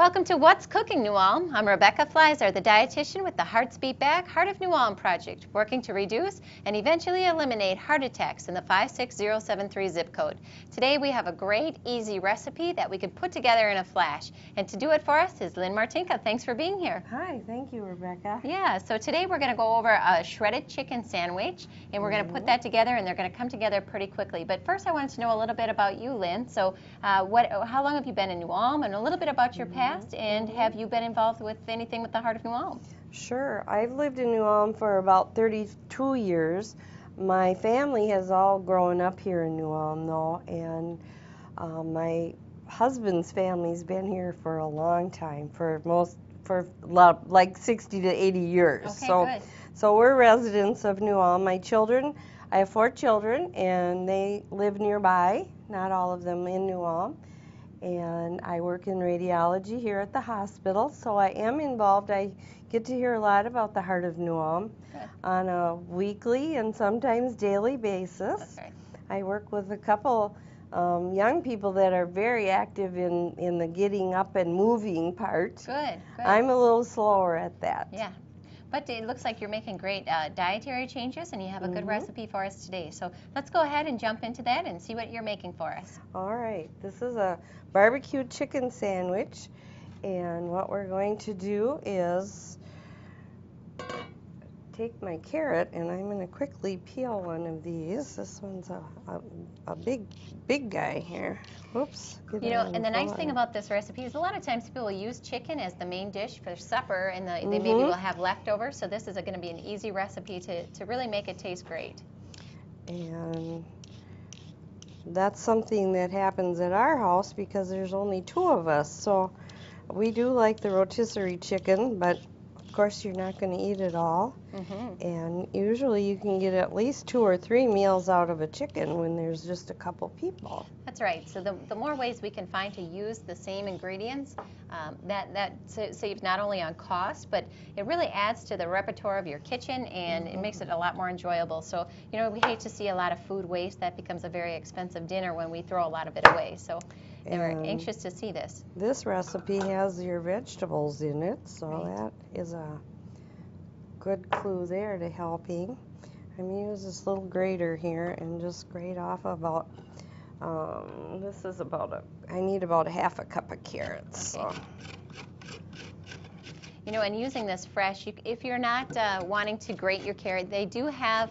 Welcome to What's Cooking New Ulm. I'm Rebecca Fliszar, the dietitian with the Hearts Beat Back Heart of New Ulm project, working to reduce and eventually eliminate heart attacks in the 56073 zip code. Today we have a great, easy recipe that we could put together in a flash. And to do it for us is Lynn Martinka. Thanks for being here. Hi, thank you, Rebecca. Yeah, so today we're going to go over a shredded chicken sandwich, and we're going to put that together, and they're going to come together pretty quickly. But first I wanted to know a little bit about you, Lynn. So how long have you been in New Ulm, and a little bit about your past? And have you been involved with anything with the Heart of New Ulm? Sure. I've lived in New Ulm for about 32 years. My family has all grown up here in New Ulm, though, and my husband's family's been here for a long time, for like 60 to 80 years. Okay, so we're residents of New Ulm. I have 4 children, and they live nearby, not all of them in New Ulm. And I work in radiology here at the hospital, so I am involved. I get to hear a lot about the Heart of New Ulm on a weekly and sometimes daily basis. Okay. I work with a couple young people that are very active in the getting up and moving part. Good. I'm a little slower at that. Yeah. But it looks like you're making great dietary changes, and you have a good recipe for us today. So let's go ahead and jump into that and see what you're making for us. All right. This is a BBQ chicken sandwich, and what we're going to do is take my carrot, and I'm going to quickly peel one of these. This one's a big guy here. Oops. You know, and the nice thing about this recipe is a lot of times people will use chicken as the main dish for supper, and they maybe will have leftovers. So this is going to be an easy recipe to really make it taste great. And that's something that happens at our house because there's only 2 of us. So we do like the rotisserie chicken, but of course you're not going to eat it all. And usually you can get at least 2 or 3 meals out of a chicken when there's just a couple people. That's right. So the more ways we can find to use the same ingredients, that saves not only on cost, but it really adds to the repertoire of your kitchen, and it makes it a lot more enjoyable. So, you know, we hate to see a lot of food waste. That becomes a very expensive dinner when we throw a lot of it away. So we're anxious to see this. This recipe has your vegetables in it, so that is a good clue there to helping. I'm going to use this little grater here and just grate off about, I need about a half a cup of carrots. Okay. So. You know, and using this fresh, if you're not wanting to grate your carrot, they do have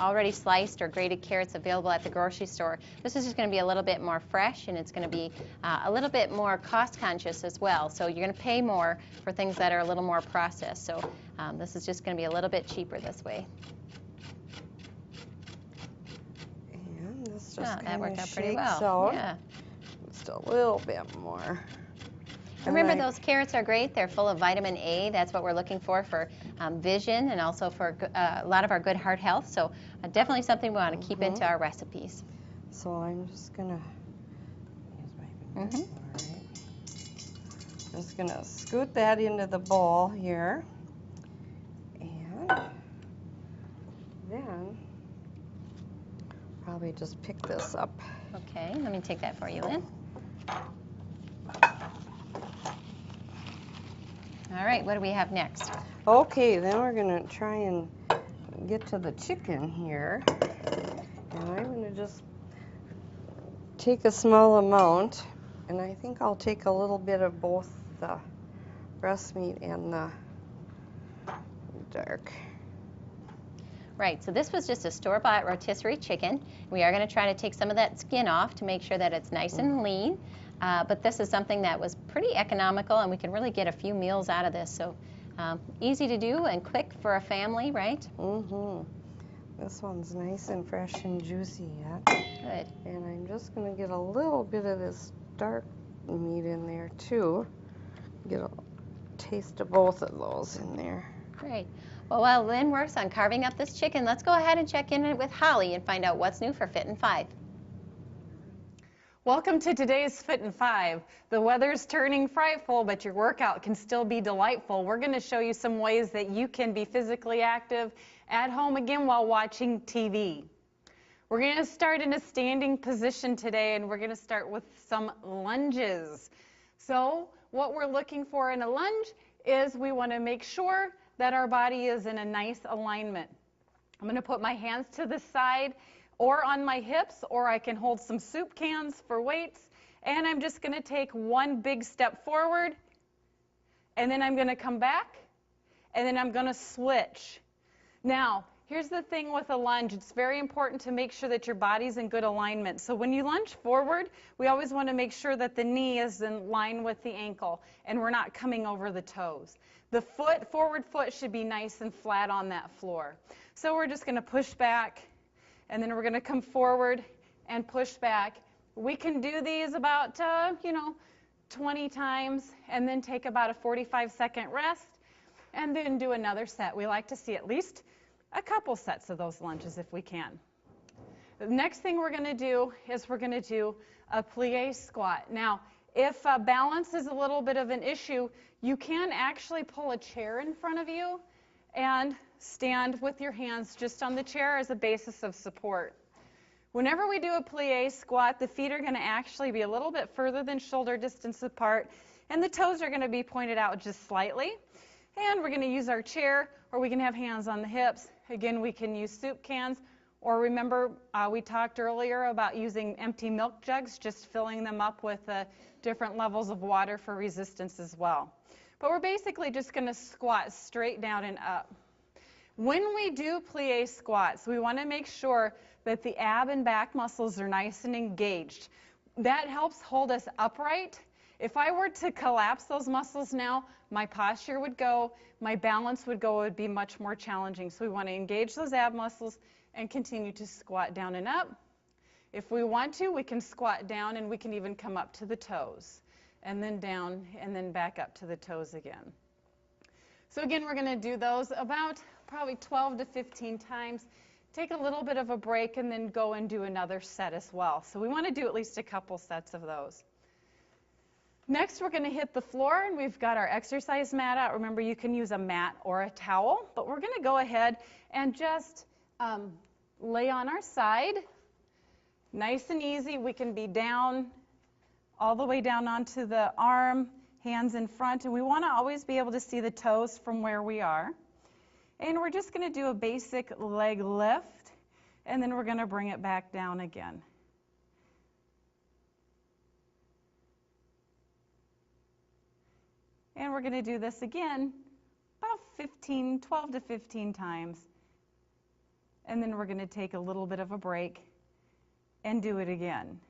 already sliced or grated carrots available at the grocery store. This is just going to be a little bit more fresh, and it's going to be a little bit more cost conscious as well. So you're going to pay more for things that are a little more processed. So this is just going to be a little bit cheaper this way. And this just that worked out pretty shakes well. out. Yeah. Just a little bit more. Remember, those carrots are great. They're full of vitamin A. That's what we're looking for vision, and also for a lot of our good heart health. So definitely something we want to keep into our recipes. So I'm just going to use my Just going to scoot that into the bowl here. And then probably just pick this up. Okay, let me take that for you, Lynn. All right, what do we have next? Okay, then we're going to try and get to the chicken here. And I'm going to just take a small amount, and I think I'll take a little bit of both the breast meat and the dark. Right, so this was just a store-bought rotisserie chicken. We are going to try to take some of that skin off to make sure that it's nice and lean. But this is something that was pretty economical, and we can really get a few meals out of this. So easy to do and quick for a family, right? This one's nice and fresh and juicy yet. Good. And I'm just going to get a little bit of this dark meat in there too. Get a taste of both of those in there. Great. Well, while Lynn works on carving up this chicken, let's go ahead and check in with Holly and find out what's new for Fit in 5. Welcome to today's Fit in 5. The weather's turning frightful, but your workout can still be delightful. We're going to show you some ways that you can be physically active at home again while watching TV. We're going to start in a standing position today, and we're going to start with some lunges. So what we're looking for in a lunge is we want to make sure that our body is in a nice alignment. I'm going to put my hands to the side or on my hips, or I can hold some soup cans for weights, and I'm just going to take one big step forward, and then I'm going to come back, and then I'm going to switch. Now, here's the thing with a lunge. It's very important to make sure that your body's in good alignment. So when you lunge forward, we always want to make sure that the knee is in line with the ankle and we're not coming over the toes. The forward foot should be nice and flat on that floor. So we're just going to push back, and then we're going to come forward and push back. We can do these about, 20 times, and then take about a 45-second rest, and then do another set. We like to see at least a couple sets of those lunges if we can. The next thing we're going to do is we're going to do a plie squat. Now, if balance is a little bit of an issue, you can actually pull a chair in front of you and stand with your hands just on the chair as a basis of support. Whenever we do a plie squat, the feet are going to actually be a little bit further than shoulder distance apart, and the toes are going to be pointed out just slightly. And we're going to use our chair, or we can have hands on the hips. Again, we can use soup cans, or remember we talked earlier about using empty milk jugs, just filling them up with different levels of water for resistance as well. But we're basically just going to squat straight down and up. When we do plie squats, we want to make sure that the ab and back muscles are nice and engaged. That helps hold us upright. If I were to collapse those muscles now, my posture would go, my balance would go, it would be much more challenging. So we want to engage those ab muscles and continue to squat down and up. If we want to, we can squat down and we can even come up to the toes, and then down and then back up to the toes again. So again, we're going to do those about probably 12 to 15 times. Take a little bit of a break and then go and do another set as well. So we want to do at least a couple sets of those. Next, we're going to hit the floor, and we've got our exercise mat out. Remember, you can use a mat or a towel, but we're going to go ahead and just lay on our side. Nice and easy. We can be down, all the way down onto the arm, hands in front, and we want to always be able to see the toes from where we are. And we're just going to do a basic leg lift, and then we're going to bring it back down again. And we're going to do this again about 12 to 15 times. And then we're going to take a little bit of a break and do it again.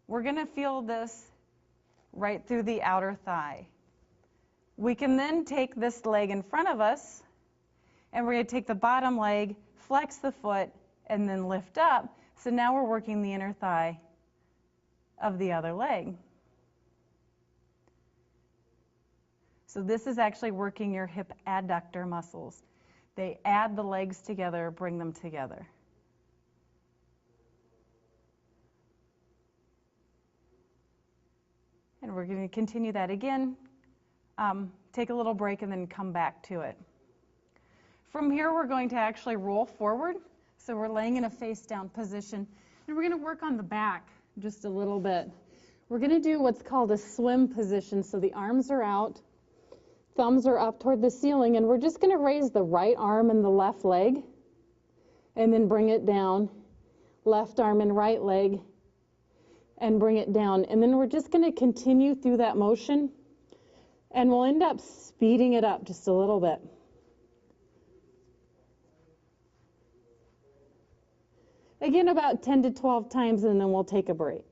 We're going to feel this right through the outer thigh. We can then take this leg in front of us, and we're going to take the bottom leg, flex the foot, and then lift up. So now we're working the inner thigh of the other leg. So this is actually working your hip adductor muscles. They add the legs together, bring them together. And we're going to continue that again. Take a little break and then come back to it. From here, we're going to actually roll forward. So we're laying in a face down position, and we're going to work on the back just a little bit. We're going to do what's called a swim position. So the arms are out, thumbs are up toward the ceiling, and we're just going to raise the right arm and the left leg, and then bring it down, left arm and right leg, and bring it down. And then we're just going to continue through that motion, and we'll end up speeding it up just a little bit. Again, about 10 to 12 times, and then we'll take a break.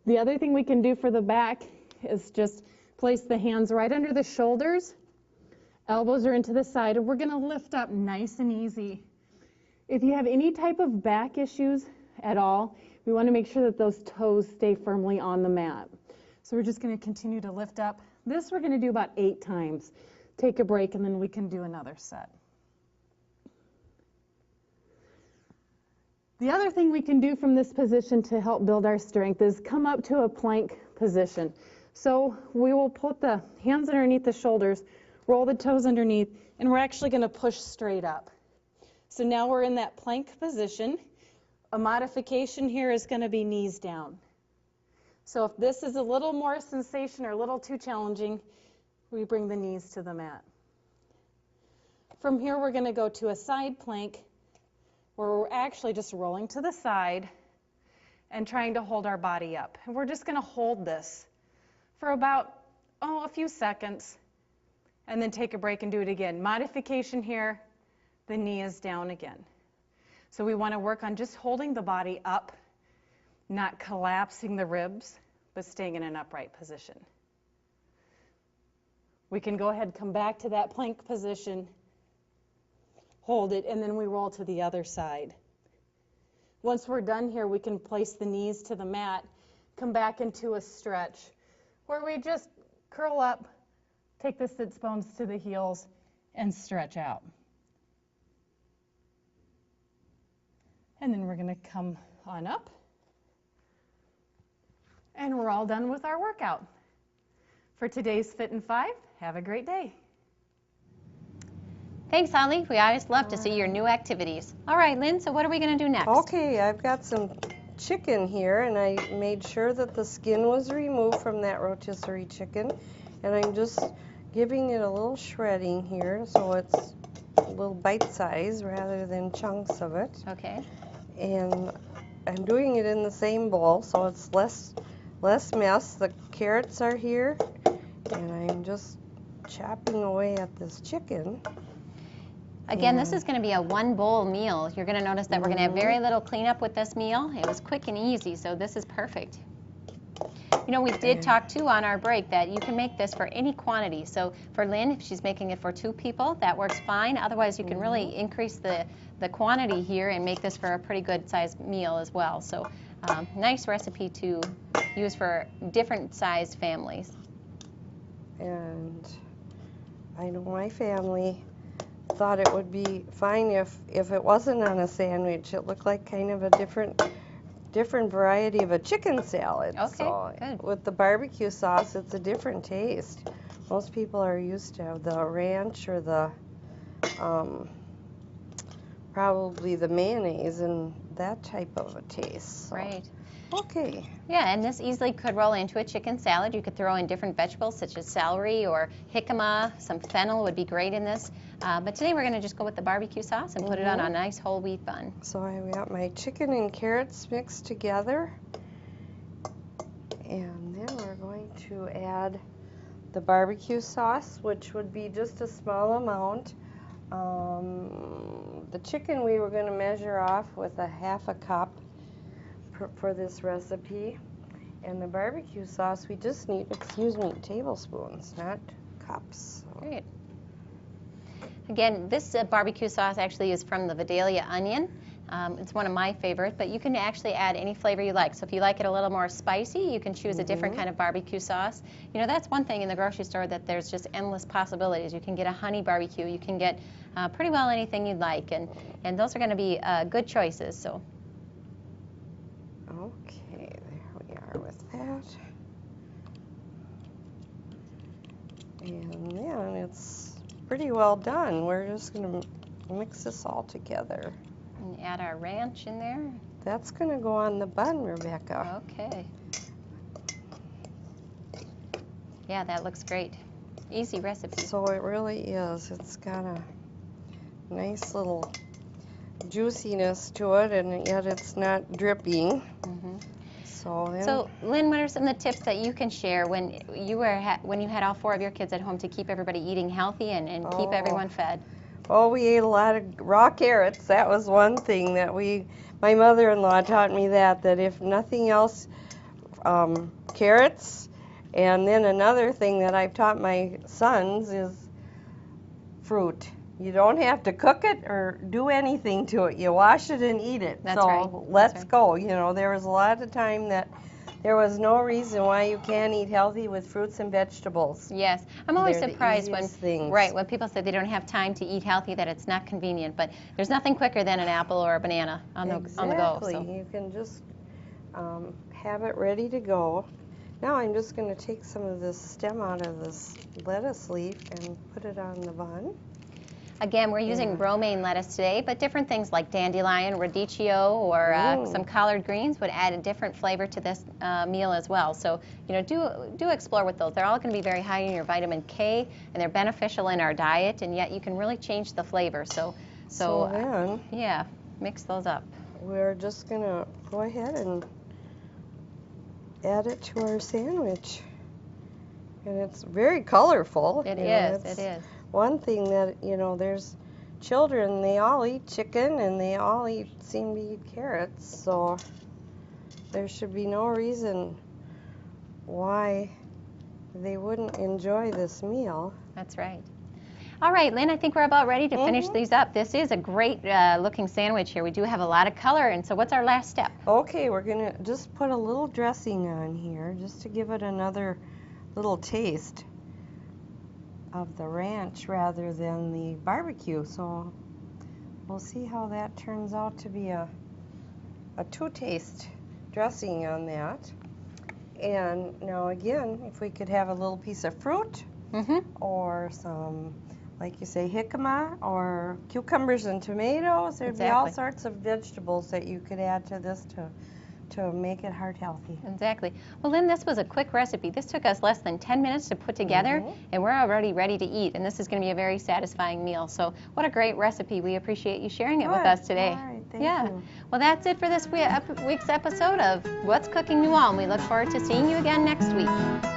The other thing we can do for the back is just place the hands right under the shoulders. Elbows are into the side, and we're going to lift up nice and easy. If you have any type of back issues at all, we want to make sure that those toes stay firmly on the mat. So we're just going to continue to lift up. This we're going to do about 8 times. Take a break, and then we can do another set. The other thing we can do from this position to help build our strength is come up to a plank position. So we will put the hands underneath the shoulders, roll the toes underneath, and we're actually going to push straight up. So now we're in that plank position. A modification here is going to be knees down. So if this is a little more sensation or a little too challenging, we bring the knees to the mat. From here, we're going to go to a side plank where we're actually just rolling to the side and trying to hold our body up. And we're just going to hold this for about, a few seconds, and then take a break and do it again. Modification here, the knee is down again. So we want to work on just holding the body up, not collapsing the ribs, but staying in an upright position. We can go ahead and come back to that plank position, hold it, and then we roll to the other side. Once we're done here, we can place the knees to the mat, come back into a stretch where we just curl up, take the sits bones to the heels, and stretch out. And then we're going to come on up. And we're all done with our workout. For today's Fit in 5, have a great day. Thanks, Holly. We always love to see your new activities. All right, Lynn, so what are we going to do next? Okay, I've got some chicken here, and I made sure that the skin was removed from that rotisserie chicken. And I'm just giving it a little shredding here so it's a little bite size rather than chunks of it. Okay. And I'm doing it in the same bowl so it's less mess. The carrots are here, and I'm just chopping away at this chicken. Again, this is going to be a one-bowl meal. You're going to notice that we're going to have very little cleanup with this meal. It was quick and easy, so this is perfect. You know, we did talk, too, on our break that you can make this for any quantity. So for Lynn, if she's making it for 2 people, that works fine. Otherwise, you can really increase the quantity here and make this for a pretty good-sized meal as well. So nice recipe to use for different size families. And I know my family thought it would be fine if it wasn't on a sandwich. It looked like kind of a different variety of a chicken salad. Okay, so good. With the barbecue sauce, it's a different taste. Most people are used to the ranch or the probably the mayonnaise and that type of a taste. So. Right. Okay. Yeah, and this easily could roll into a chicken salad. You could throw in different vegetables such as celery or jicama. Some fennel would be great in this. But today we're going to just go with the barbecue sauce and put it on a nice whole wheat bun. So I've got my chicken and carrots mixed together. And then we're going to add the barbecue sauce, which would be just a small amount. The chicken we were going to measure off with a 1/2 cup for this recipe, and the barbecue sauce we just need, tablespoons, not cups. So. Great. Again, this barbecue sauce actually is from the Vidalia onion. It's one of my favorites, but you can actually add any flavor you like. So if you like it a little more spicy, you can choose a different kind of barbecue sauce. You know, that's one thing in the grocery store, that there's just endless possibilities. You can get a honey barbecue, you can get pretty well anything you'd like, and those are going to be good choices. So. Okay, there we are with that. And then it's pretty well done. We're just going to mix this all together. And add our ranch in there. That's going to go on the bun, Rebecca. Okay. Yeah, that looks great. Easy recipe. So it really is. It's got a nice little juiciness to it, and yet it's not dripping. So Lynn, what are some of the tips that you can share when you had all 4 of your kids at home to keep everybody eating healthy and keep everyone fed? Oh, we ate a lot of raw carrots. That was one thing that my mother-in-law taught me that if nothing else, carrots. And then another thing that I've taught my sons is fruit. You don't have to cook it or do anything to it. You wash it and eat it. That's right. Let's go. You know, there was a lot of time that there was no reason why you can't eat healthy with fruits and vegetables. Yes. I'm always They're surprised when people say they don't have time to eat healthy, that it's not convenient. But there's nothing quicker than an apple or a banana on the go. Exactly. You can just have it ready to go. Now I'm just going to take some of this stem out of this lettuce leaf and put it on the bun. Again, we're using romaine lettuce today, but different things like dandelion, radicchio, or some collard greens would add a different flavor to this meal as well. So, you know, do explore with those. They're all going to be very high in your vitamin K, and they're beneficial in our diet, and yet you can really change the flavor. So then, yeah, mix those up. We're just going to go ahead and add it to our sandwich. And it's very colorful. It is. One thing that, you know, there's children, they all eat chicken and they all seem to eat carrots, so there should be no reason why they wouldn't enjoy this meal. That's right. All right, Lynn, I think we're about ready to finish these up. This is a great looking sandwich here. We do have a lot of color, and so what's our last step? Okay, we're going to just put a little dressing on here just to give it another little taste of the ranch rather than the barbecue. So we'll see how that turns out to be a two-taste dressing on that. And now again, if we could have a little piece of fruit or some, like you say, jicama or cucumbers and tomatoes, there'd be all sorts of vegetables that you could add to this to make it heart healthy. Exactly. Well, Lynn, this was a quick recipe. This took us less than 10 minutes to put together, and we're already ready to eat, and this is going to be a very satisfying meal. So what a great recipe. We appreciate you sharing it with us today. All right, thank you. Well, that's it for this week's episode of What's Cooking New Ulm. We look forward to seeing you again next week.